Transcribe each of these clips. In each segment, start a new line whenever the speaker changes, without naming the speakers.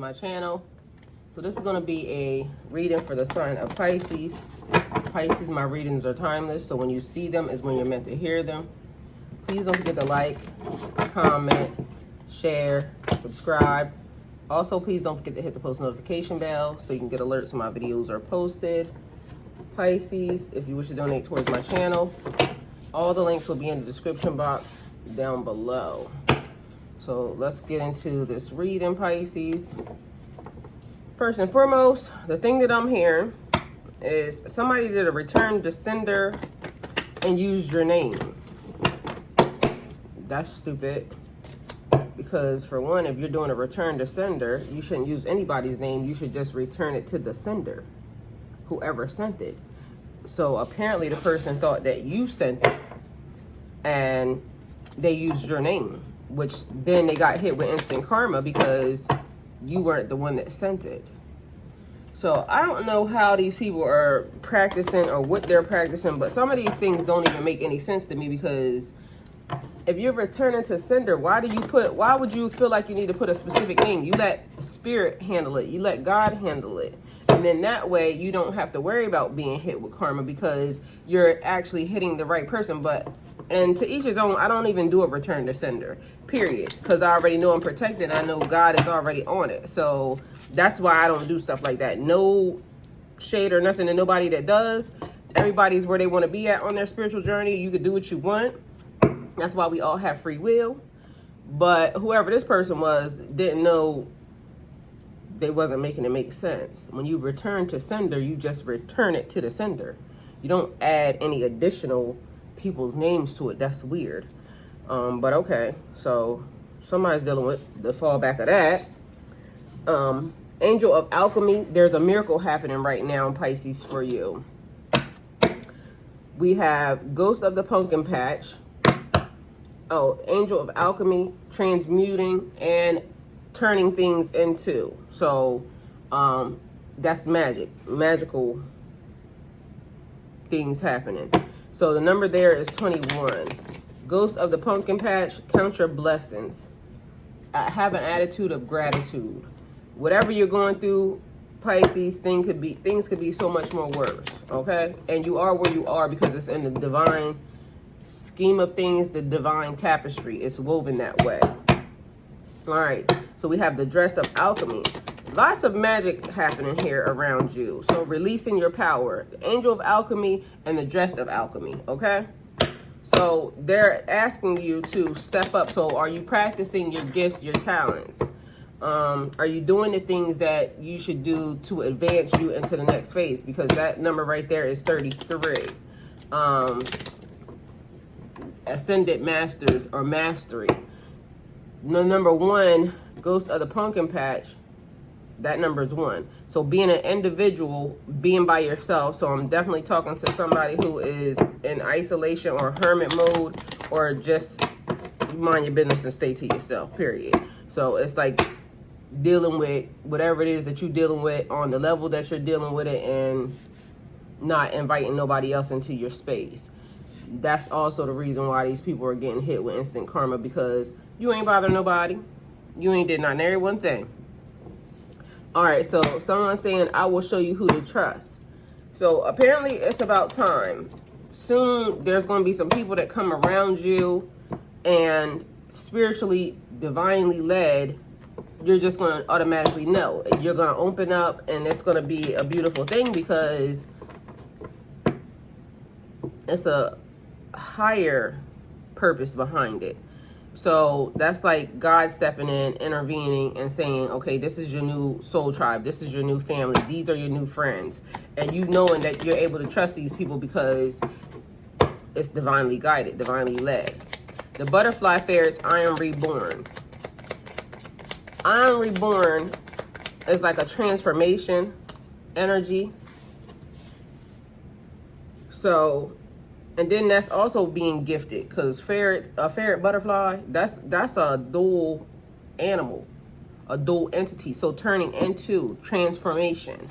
my channel. So this is going to be a reading for the sign of Pisces. Pisces, my readings are timeless, so when you see them is when you're meant to hear them. Please don't forget to like, comment, share, subscribe. Also, please don't forget to hit the post notification bell so you can get alerts when my videos are posted. Pisces, if you wish to donate towards my channel, all the links will be in the description box down below. So let's get into this reading, Pisces. First and foremost, the thing that I'm hearing is somebody did a return to sender and used your name. That's stupid. Because for one, if you're doing a return to sender, you shouldn't use anybody's name. You should just return it to the sender, whoever sent it. So apparently the person thought that you sent it and they used your name, which then they got hit with instant karma because you weren't the one that sent it. So I don't know how these people are practicing or what they're practicing, but some of these things don't even make any sense to me, because if you're returning to sender, why would you feel like you need to put a specific name? You let spirit handle it. You let God handle it. And then that way you don't have to worry about being hit with karma because you're actually hitting the right person. And to each his own, I don't even do a return to sender, period. Because I already know I'm protected. I know God is already on it. So that's why I don't do stuff like that. No shade or nothing to nobody that does. Everybody's where they want to be at on their spiritual journey. You can do what you want. That's why we all have free will. But whoever this person was didn't know they wasn't making it make sense. When you return to sender, you just return it to the sender. You don't add any additional people's names to it. That's weird. But okay, so somebody's dealing with the fallback of that. Angel of Alchemy, there's a miracle happening right now in Pisces for you. We have Ghost of the Pumpkin Patch. Oh, Angel of Alchemy, transmuting and turning things into. So that's magical things happening. So the number there is 21. Ghost of the Pumpkin Patch, count your blessings. Have an attitude of gratitude. Whatever you're going through, Pisces, things could be so much more worse, okay? And you are where you are because it's in the divine scheme of things, the divine tapestry. It's woven that way. All right, so we have the dress of alchemy. Lots of magic happening here around you. So releasing your power, the angel of alchemy and the dress of alchemy, okay? So they're asking you to step up. So are you practicing your gifts, your talents? Are you doing the things that you should do to advance you into the next phase? Because that number right there is 33. Ascended masters or mastery. Number 1, Ghost of the Pumpkin Patch, that number is 1. So being an individual, being by yourself. So I'm definitely talking to somebody who is in isolation or hermit mode, or just mind your business and stay to yourself, period. So it's like dealing with whatever it is that you're dealing with on the level that you're dealing with it, and not inviting nobody else into your space. That's also the reason why these people are getting hit with instant karma, because you ain't bothering nobody. You ain't did not nary one thing. All right, so someone's saying, I will show you who to trust. So apparently it's about time. Soon there's going to be some people that come around you, and spiritually, divinely led, you're just going to automatically know. You're going to open up, and it's going to be a beautiful thing because it's a higher purpose behind it. So that's like God stepping in, intervening, and saying, okay, this is your new soul tribe. This is your new family. These are your new friends. And you knowing that you're able to trust these people because it's divinely guided, divinely led. The butterfly fairies, I am reborn. I am reborn is like a transformation energy. So, and then that's also being gifted, because a ferret butterfly, that's a dual animal, a dual entity. So turning into transformation.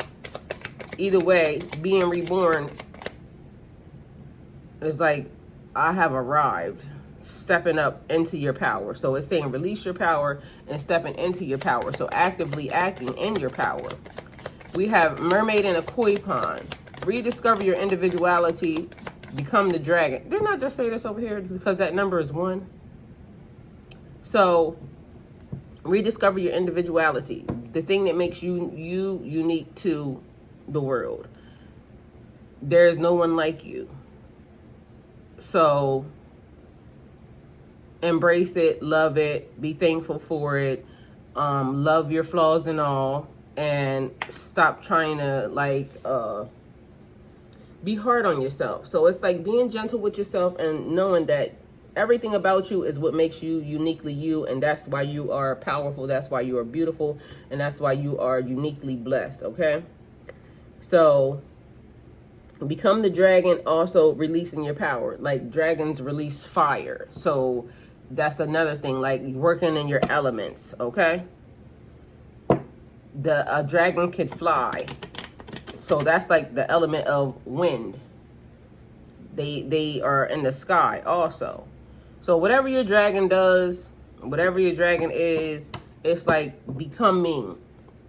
Either way, being reborn is like, I have arrived. stepping up into your power. So it's saying release your power and stepping into your power. So actively acting in your power. We have mermaid in a koi pond. Rediscover your individuality. Become the dragon. Didn't I just say this over here? Because that number is 1. So rediscover your individuality. The thing that makes you unique to the world. There's no one like you. So embrace it, love it, be thankful for it, love your flaws and all, and stop trying to like be hard on yourself. So it's like being gentle with yourself and knowing that everything about you is what makes you uniquely you, and that's why you are powerful, that's why you are beautiful, and that's why you are uniquely blessed, okay? So become the dragon, also releasing your power. Like dragons release fire. So that's another thing, like working in your elements, okay? A dragon could fly. So that's like the element of wind. They are in the sky also. So whatever your dragon does, whatever your dragon is, it's like becoming.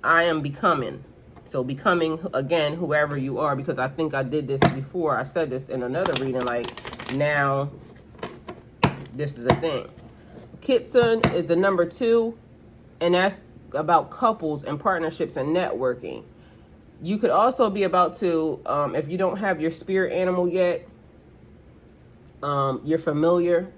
I am becoming. So becoming, again, whoever you are, because I think I did this before. I said this in another reading, like now this is a thing. Kitsun is the number 2, and that's about couples and partnerships and networking. You could also be about to, if you don't have your spirit animal yet, you're familiar.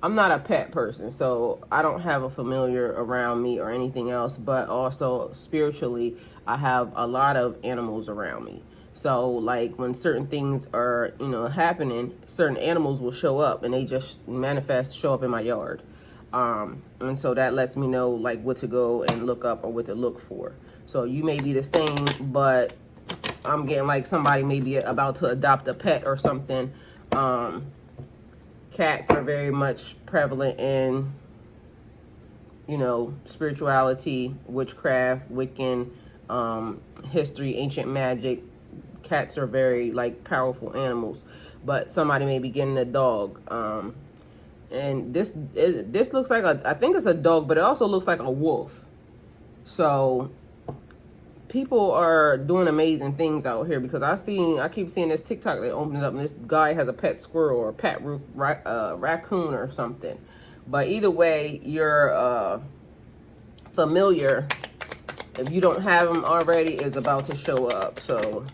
I'm not a pet person, so I don't have a familiar around me or anything else, but also spiritually, I have a lot of animals around me. So like when certain things are, happening, certain animals will show up and they just show up in my yard. And so that lets me know like what to go and look up or what to look for. So you may be the same, but I'm getting like somebody may be about to adopt a pet or something. Cats are very much prevalent in, spirituality, witchcraft, Wiccan, history, ancient magic. Cats are very like powerful animals, but somebody may be getting a dog. And this looks like I think it's a dog, but it also looks like a wolf. So people are doing amazing things out here, because I keep seeing this TikTok they opened up and this guy has a pet squirrel or a pet raccoon or something. But either way, you're familiar, if you don't have them already, is about to show up. So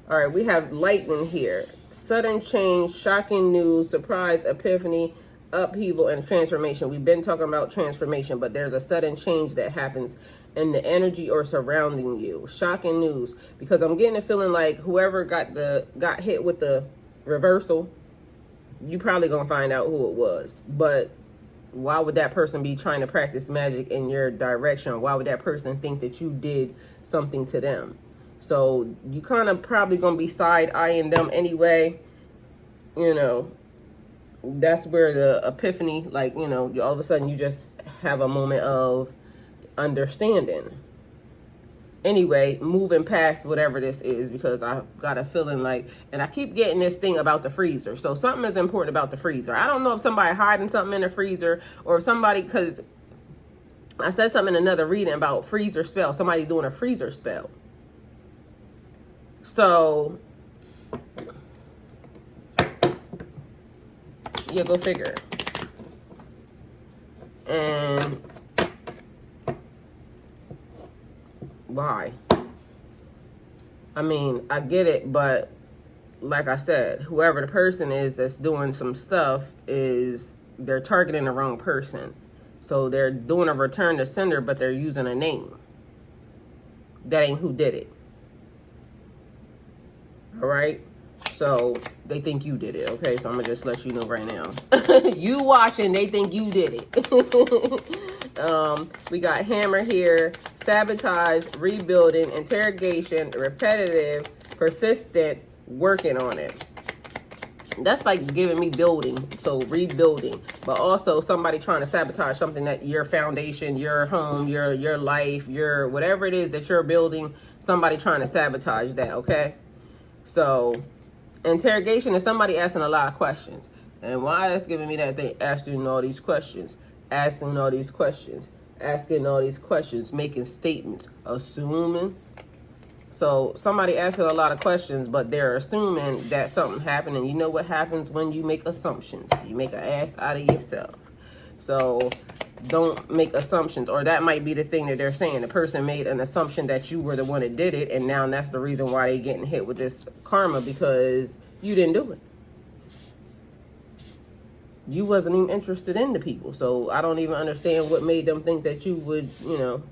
all right, we have lightning here. Sudden change, shocking news, surprise, epiphany, upheaval, and transformation. We've been talking about transformation, but there's a sudden change that happens in the energy or surrounding you. Shocking news, because I'm getting a feeling like whoever got hit with the reversal, you probably gonna find out who it was. But why would that person be trying to practice magic in your direction? Why would that person think that you did something to them? So you kind of probably gonna be side-eyeing them anyway. That's where the epiphany, like, all of a sudden you just have a moment of understanding. Anyway, moving past whatever this is, because I got a feeling like, and I keep getting this thing about the freezer. So something is important about the freezer. I don't know if somebody hiding something in the freezer, or if somebody, because I said something in another reading about freezer spell, somebody doing a freezer spell. So yeah, go figure. And why? I mean, I get it, but like I said, whoever the person is that's doing some stuff they're targeting the wrong person. So they're doing a return to sender, but they're using a name. That ain't who did it. All right? So they think you did it, okay? So I'm gonna just let you know right now. You watching, they think you did it. We got hammer here, sabotage, rebuilding, interrogation, repetitive, persistent, working on it. That's like giving me building, so rebuilding. But also somebody trying to sabotage something that your foundation, your home, your life, your whatever it is that you're building, somebody trying to sabotage that, okay? So interrogation is somebody asking a lot of questions. And why it's giving me that thing, asking all these questions, asking all these questions, asking all these questions, making statements, assuming. So somebody asking a lot of questions, but they're assuming that something happened. And you know what happens when you make assumptions? You make an ass out of yourself. So don't make assumptions. Or that might be the thing that they're saying. The person made an assumption that you were the one that did it, and now that's the reason why they're getting hit with this karma, because you didn't do it. You wasn't even interested in the people. So I don't even understand what made them think that you would, you know.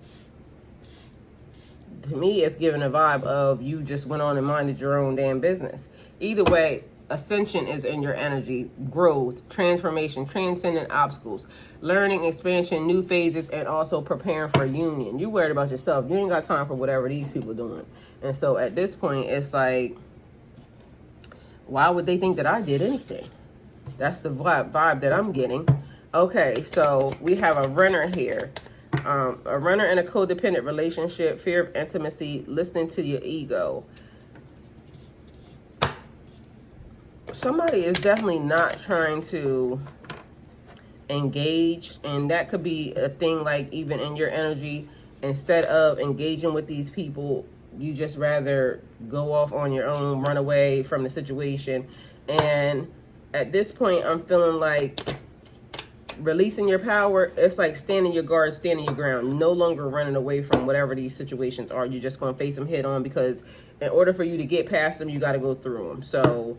To me, it's giving a vibe of you just went on and minded your own damn business. Either way, ascension is in your energy, growth, transformation, transcending obstacles, learning, expansion, new phases, and also preparing for union. You worried about yourself. You ain't got time for whatever these people doing. And so at this point, it's like, why would they think that I did anything? That's the vibe that I'm getting. Okay, so we have a runner here. A runner in a codependent relationship, fear of intimacy, listening to your ego. Somebody is definitely not trying to engage, and that could be a thing, like even in your energy, instead of engaging with these people, you just rather go off on your own, run away from the situation. And at this point, I'm feeling like releasing your power. It's like standing your guard, standing your ground, no longer running away from whatever these situations are. You're just going to face them head on, because in order for you to get past them, you got to go through them. So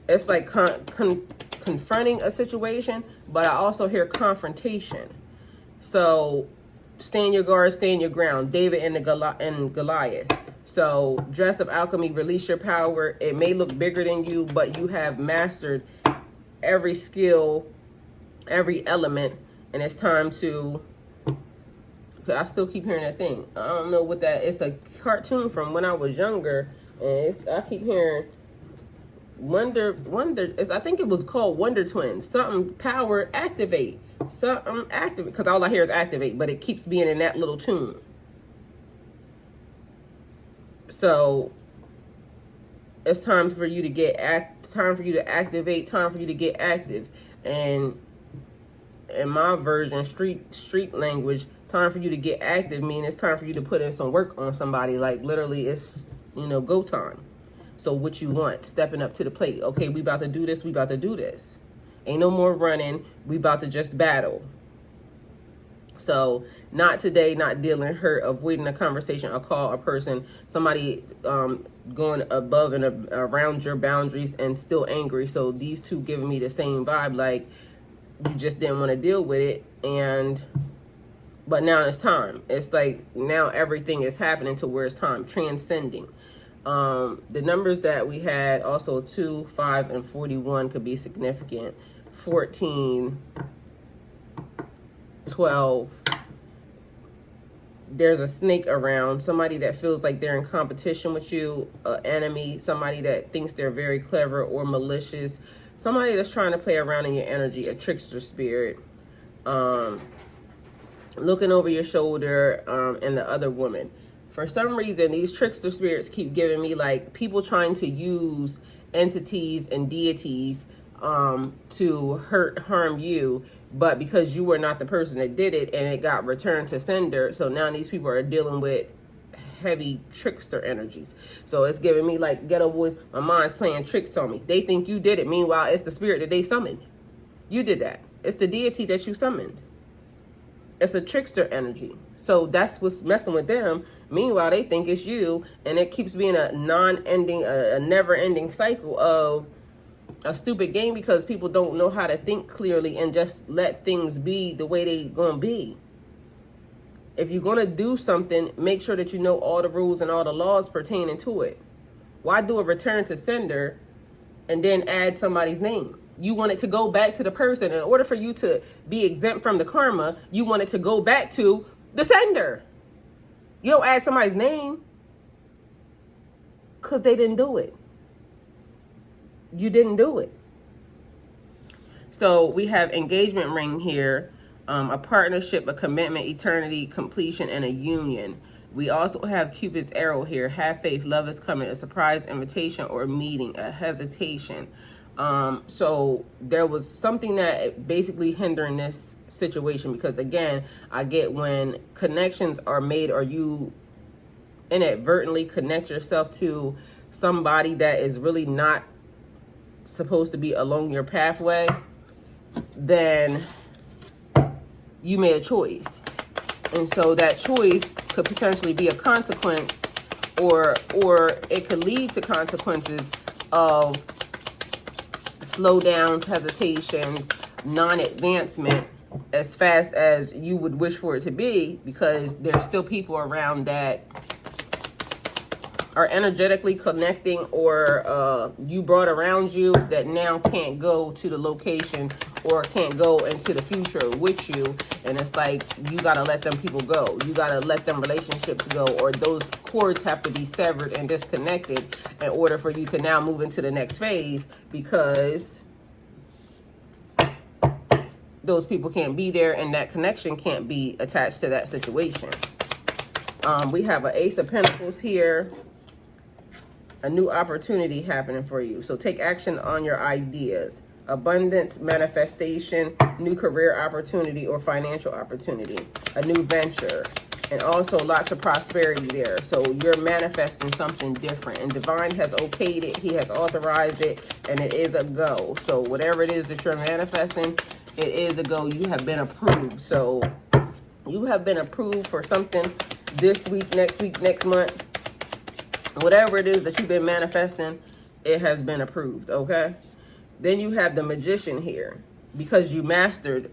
it's like confronting a situation, but I also hear confrontation. So stand your guard, stand your ground. David and Goliath. So dress of alchemy, release your power. It may look bigger than you, but you have mastered every skill, every element, and it's time to, cause I still keep hearing that thing. I don't know what that, it's a cartoon from when I was younger, and I keep hearing Wonder, I think it was called Wonder Twins. Something power activate, something activate, because all I hear is activate, but it keeps being in that little tune. So it's time for you to time for you to activate, time for you to get active. And in my version, street language, time for you to get active means it's time for you to put in some work on somebody. Like literally, it's, you know, go time. So what you want, stepping up to the plate. Okay, we about to do this, we about to do this. Ain't no more running, we about to just battle. So not today, not dealing, hurt, avoiding a conversation, a call, a person, somebody going above and around your boundaries and still angry. So these two giving me the same vibe, like you just didn't want to deal with it, but now it's time. It's like now everything is happening to where it's time, transcending. The numbers that we had, also 2, 5, and 41 could be significant. 14, 12. There's a snake around, somebody that feels like they're in competition with you, an enemy, somebody that thinks they're very clever or malicious, somebody that's trying to play around in your energy, a trickster spirit, looking over your shoulder, and the other woman. For some reason, these trickster spirits keep giving me like people trying to use entities and deities to harm you, but because you were not the person that did it and it got returned to sender, so now these people are dealing with heavy trickster energies. So it's giving me like ghetto voice, my mind's playing tricks on me. They think you did it, meanwhile it's the spirit that they summoned. You did that. It's the deity that you summoned. It's a trickster energy. So that's what's messing with them. Meanwhile, they think it's you, and it keeps being a non-ending, a never-ending cycle of a stupid game, because people don't know how to think clearly and just let things be the way they gonna be. If you're gonna do something, make sure that you know all the rules and all the laws pertaining to it. Why do a return to sender and then add somebody's name? You want it to go back to the person. In order for you to be exempt from the karma, you want it to go back to the sender. You don't add somebody's name because they didn't do it. You didn't do it. So we have engagement ring here, a partnership, a commitment, eternity, completion, and a union. We also have Cupid's arrow here. Have faith, love is coming, a surprise invitation or meeting, a hesitation. So there was something that basically hindering this situation, because again, I get when connections are made or you inadvertently connect yourself to somebody that is really not supposed to be along your pathway, then you made a choice. And so that choice could potentially be a consequence, or it could lead to consequences of slowdowns, hesitations, non-advancement as fast as you would wish for it to be, because there's still people around that are energetically connecting, or you brought around you that now can't go to the location or can't go into the future with you. And it's like, you got to let them people go. You got to let them relationships go, or those cords have to be severed and disconnected in order for you to now move into the next phase, because those people can't be there and that connection can't be attached to that situation. We have an Ace of Pentacles here. A new opportunity happening for you. So take action on your ideas. Abundance, manifestation, new career opportunity or financial opportunity, a new venture, and also lots of prosperity there. So you're manifesting something different, and Divine has okayed it. He has authorized it, and it is a go. So whatever it is that you're manifesting, it is a go. You have been approved. So you have been approved for something this week, next month. Whatever it is that you've been manifesting, it has been approved, okay? Then you have the Magician here, because you mastered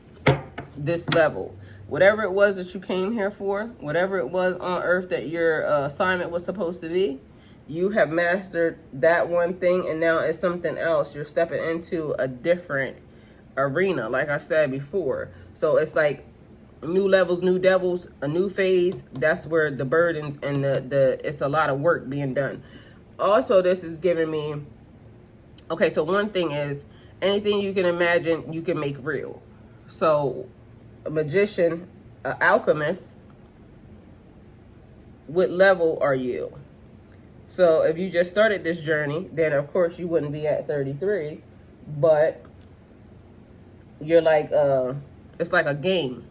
this level. Whatever it was that you came here for, whatever it was on earth that your assignment was supposed to be, you have mastered that one thing, and now it's something else. You're stepping into a different arena, like I said before. So it's like new levels, new devils, a new phase. That's where the burdens and it's a lot of work being done. Also, this is giving me, okay, so one thing is, anything you can imagine, you can make real. So a magician, an alchemist, what level are you? So if you just started this journey, then of course you wouldn't be at 33, but you're like, it's like a game.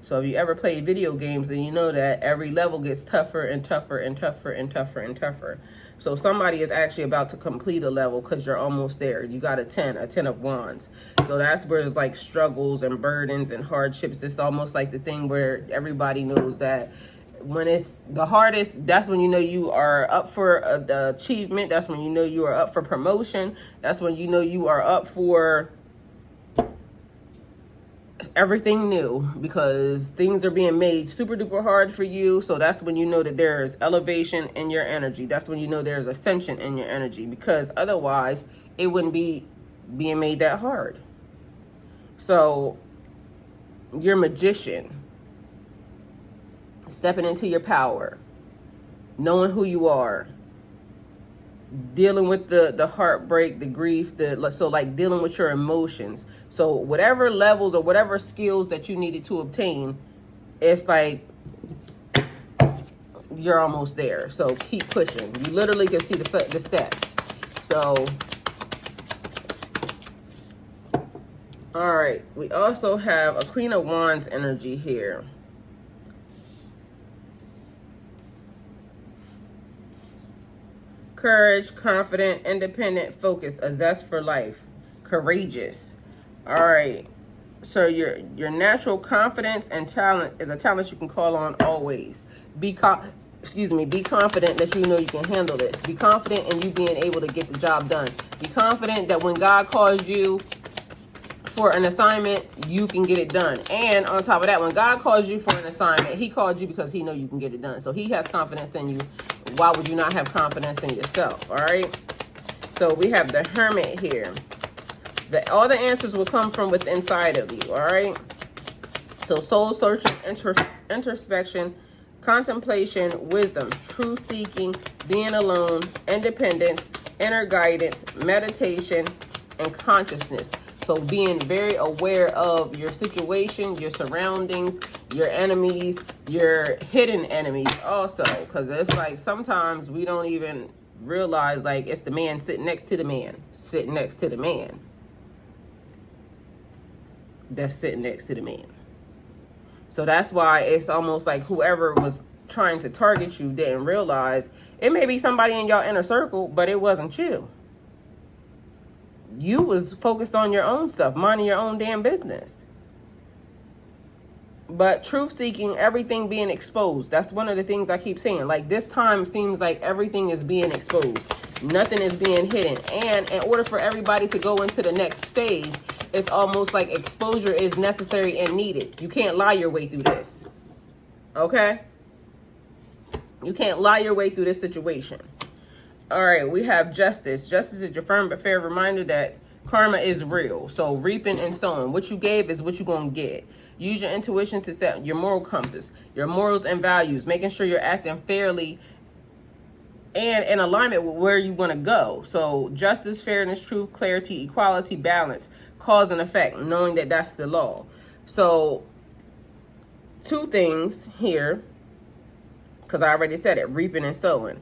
So if you ever played video games, then you know that every level gets tougher and tougher and tougher and tougher and tougher. So somebody is actually about to complete a level because you're almost there. You got a 10 of wands. So that's where it's like struggles and burdens and hardships. It's almost like the thing where everybody knows that when it's the hardest, that's when you know you are up for the achievement. That's when you know you are up for promotion. That's when you know you are up for everything new, because things are being made super duper hard for you. So that's when you know that there's elevation in your energy. That's when you know there's ascension in your energy, because otherwise it wouldn't be being made that hard. So you're Magician, stepping into your power, knowing who you are, dealing with the heartbreak, the grief, so like dealing with your emotions. So whatever levels or whatever skills that you needed to obtain, it's like you're almost there. So keep pushing. You literally can see the steps. So all right, we also have a Queen of Wands energy here. Courage, confident, independent, focused, a zest for life, courageous. All right. So your natural confidence and talent is a talent you can call on always. Be confident that you know you can handle this. Be confident in you being able to get the job done. Be confident that when God calls you for an assignment, you can get it done. And on top of that, when God calls you for an assignment, he called you because he knows you can get it done. So he has confidence in you. Why would you not have confidence in yourself? All right. So we have the Hermit here. All the answers will come from within inside of you. All right. So soul searching, introspection, contemplation, wisdom, truth seeking, being alone, independence, inner guidance, meditation, and consciousness. So being very aware of your situation, your surroundings, your enemies, your hidden enemies also. Because it's like sometimes we don't even realize like it's the man sitting next to the man, sitting next to the man. That's sitting next to the man. So that's why it's almost like whoever was trying to target you didn't realize it may be somebody in your inner circle, but it wasn't you. You was focused on your own stuff, minding your own damn business. But truth seeking, everything being exposed. That's one of the things I keep saying. Like this time seems like everything is being exposed. Nothing is being hidden. And in order for everybody to go into the next phase, it's almost like exposure is necessary and needed. You can't lie your way through this. Okay? You can't lie your way through this situation. All right, we have justice. Justice is your firm but fair reminder that karma is real. So reaping and sowing. What you gave is what you're going to get. Use your intuition to set your moral compass, your morals and values, making sure you're acting fairly and in alignment with where you want to go. So justice, fairness, truth, clarity, equality, balance, cause and effect, knowing that that's the law. So two things here, because I already said it, reaping and sowing.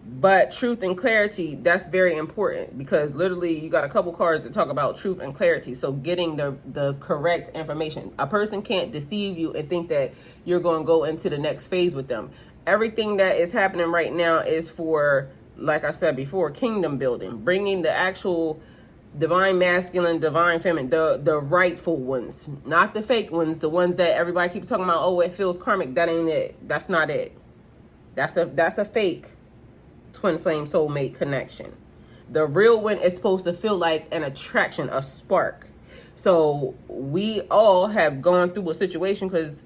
But truth and clarity, that's very important, because literally you got a couple cards that talk about truth and clarity. So getting the correct information. A person can't deceive you and think that you're going to go into the next phase with them. Everything that is happening right now is for, like I said before, kingdom building, bringing the actual divine masculine, divine feminine, the rightful ones, not the fake ones, the ones that everybody keeps talking about. Oh, it feels karmic. That ain't it. That's not it. That's a fake twin flame soulmate connection. The real one is supposed to feel like an attraction, a spark. So we all have gone through a situation, because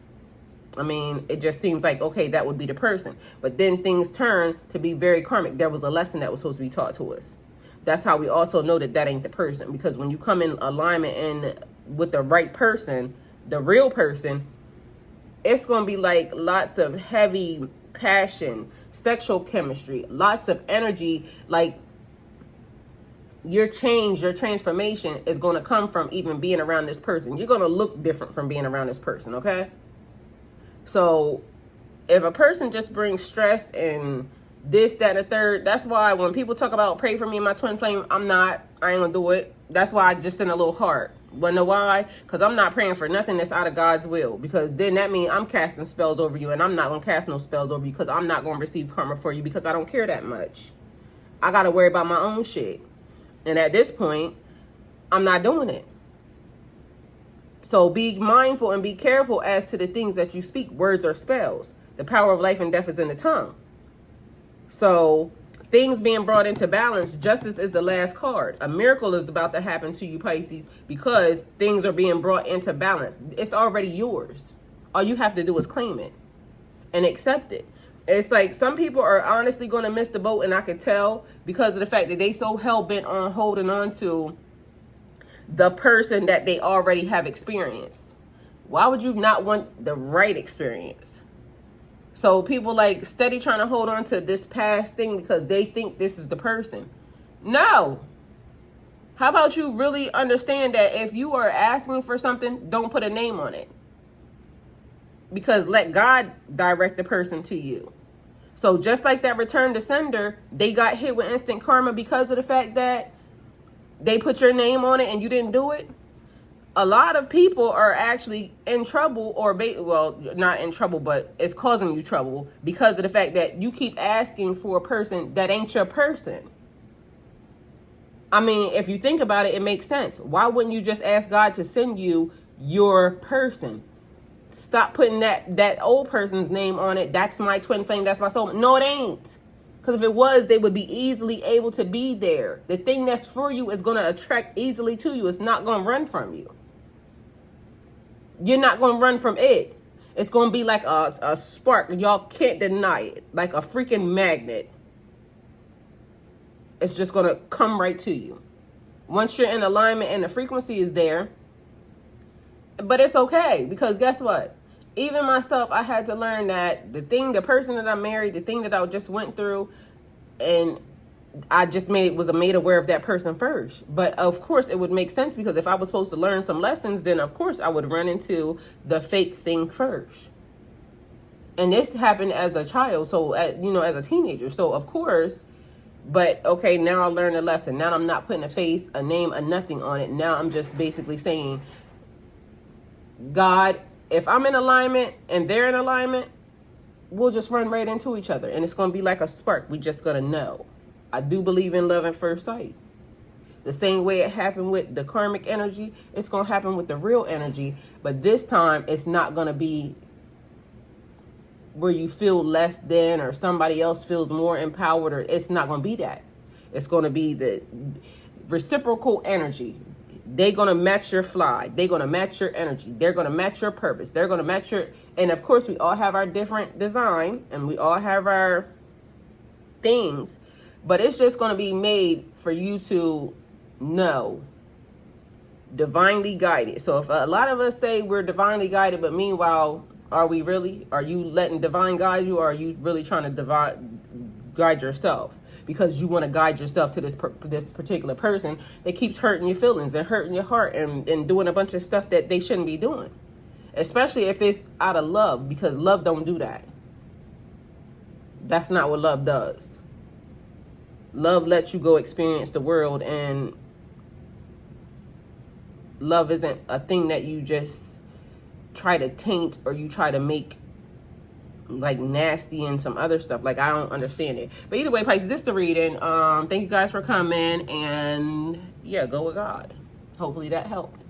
I mean, it just seems like, okay, that would be the person. But then things turn to be very karmic. There was a lesson that was supposed to be taught to us. That's how we also know that that ain't the person. Because when you come in alignment and with the right person, the real person, it's going to be like lots of heavy passion, sexual chemistry, lots of energy. Like your change, your transformation is going to come from even being around this person. You're going to look different from being around this person, okay? So if a person just brings stress and this, that, and the third, that's why when people talk about pray for me and my twin flame, I ain't gonna do it. That's why I just send a little heart. Wanna know why? Because I'm not praying for nothing that's out of God's will. Because then that means I'm casting spells over you, and I'm not gonna cast no spells over you, because I'm not gonna receive karma for you, because I don't care that much. I gotta worry about my own shit. And at this point, I'm not doing it. So be mindful and be careful as to the things that you speak. Words are spells. The power of life and death is in the tongue. So things being brought into balance, justice is the last card. A miracle is about to happen to you, Pisces, because things are being brought into balance. It's already yours. All you have to do is claim it and accept it. It's like some people are honestly going to miss the boat, and I could tell because of the fact that they so hell-bent on holding on to the person that they already have experienced. Why would you not want the right experience? So people like steady trying to hold on to this past thing because they think this is the person. No. How about you really understand that if you are asking for something, don't put a name on it. Because let God direct the person to you. So just like that return to sender, they got hit with instant karma because of the fact that they put your name on it and you didn't do it. A lot of people are actually in trouble, or well, not in trouble, but it's causing you trouble because of the fact that you keep asking for a person that ain't your person. I mean, if you think about it, it makes sense. Why wouldn't you just ask God to send you your person? Stop putting that old person's name on it. That's my twin flame. That's my soul. No, it ain't. Because if it was, they would be easily able to be there. The thing that's for you is going to attract easily to you. It's not going to run from you. You're not going to run from it. It's going to be like a spark. Y'all can't deny it. Like a freaking magnet. It's just going to come right to you. Once you're in alignment and the frequency is there. But it's okay. Because guess what? Even myself, I had to learn that the person that I married, the thing that I just went through, and I just was made aware of that person first. But of course it would make sense, because if I was supposed to learn some lessons, then of course I would run into the fake thing first. And this happened as a child, so as a teenager. So of course But okay, now I learned a lesson. Now I'm not putting a face, a name, a nothing on it. Now I'm just basically saying, God, if I'm in alignment and they're in alignment, we'll just run right into each other. And it's going to be like a spark. We just going to know. I do believe in love at first sight. The same way it happened with the karmic energy, it's going to happen with the real energy. But this time, it's not going to be where you feel less than or somebody else feels more empowered. Or it's not going to be that. It's going to be the reciprocal energy. They're going to match your fly. They're going to match your energy. They're going to match your purpose. They're going to match your... And of course, we all have our different design. And we all have our things. But it's just going to be made for you to know. Divinely guided. So if a lot of us say we're divinely guided, but meanwhile, are we really? Are you letting divine guide you? Or are you really trying to guide yourself? Because you want to guide yourself to this particular person that keeps hurting your feelings and hurting your heart and doing a bunch of stuff that they shouldn't be doing. Especially if it's out of love, because love don't do that. That's not what love does. Love lets you go experience the world, and love isn't a thing that you just try to taint or you try to make like nasty and some other stuff. Like, I don't understand it. But either way, Pisces, this is the reading. Thank you guys for coming, and yeah, go with God. Hopefully that helped.